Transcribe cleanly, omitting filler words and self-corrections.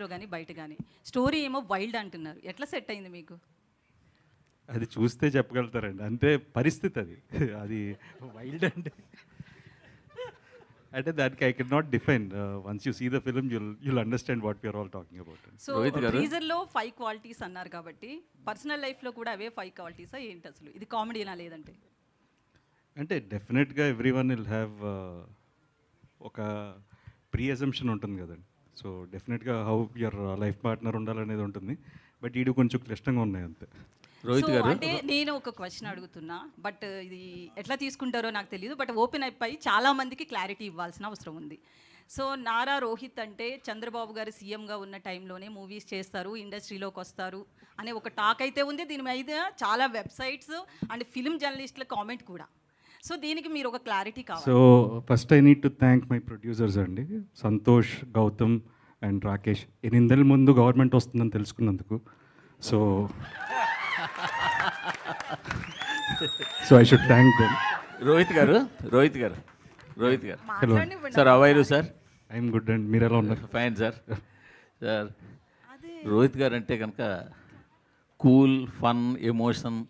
లో కానీ బయట కానీ స్టోరీ ఏమో వైల్డ్ అంటున్నారు. ఎట్లా సెట్ అయింది మీకు? అది చూస్తే చెప్పగలుగుతారండి. అంతే పరిస్థితి అది. అది వైల్డ్ అంటే అంటే దానికి I can not define. Once you see the film you'll understand what we are all talking about. So Rohit గారు? టీజర్ లో 5 క్వాలిటీస్ అన్నారు కాబట్టి పర్సనల్ లైఫ్ లో కూడా అవే 5 క్వాలిటీసా ఏంటి అసలు? ఇది కామెడీనా లేదంటే? అంటే డెఫినెట్గా ఎవ్రీ వన్ విల్ హ్యావ్ ఒక ప్రీ అజంప్షన్ ఉంటుంది కదండి. సో డెఫినెట్గా హౌ యువర్ లైఫ్ పార్ట్నర్ ఉండాలనేది ఉంటుంది. బట్ ఈడు కొంచెం క్లిష్టంగా ఉన్నాయి అంతే. రోహిత్ సో గారు? అంటే నేను ఒక క్వశ్చన్ అడుగుతున్నా, బట్ ఇది ఎట్లా తీసుకుంటారో నాకు తెలియదు. బట్ ఓపెన్ అయిపోయి చాలా మందికి క్లారిటీ ఇవ్వాల్సిన అవసరం ఉంది. సో నారా రోహిత్ అంటే చంద్రబాబు గారు సీఎంగా ఉన్న టైంలోనే మూవీస్ చేస్తారు, ఇండస్ట్రీలోకి వస్తారు అనే ఒక టాక్ అయితే ఉంది. దీని మీద చాలా వెబ్సైట్స్ అండ్ ఫిల్మ్ జర్నలిస్టుల కామెంట్ కూడా. సో దీనికి మీరు ఒక క్లారిటీ కావాలి. So first I need to thank my producers అండి, సంతోష్, గౌతమ్ అండ్ రాకేష్. 8 నెలల ముందు గవర్నమెంట్ వస్తుందని తెలుసుకున్నందుకు. So I should thank them. Rohit garu? Rohit garu? Rohit garu? Hello sir, అవైరు సార్? ఐఎమ్ గుడ్ అండ్ మీరు ఎలా ఉన్నారు? Fine sir. సార్, రోహిత్ గారు అంటే కనుక కూల్, ఫన్, ఎమోషన్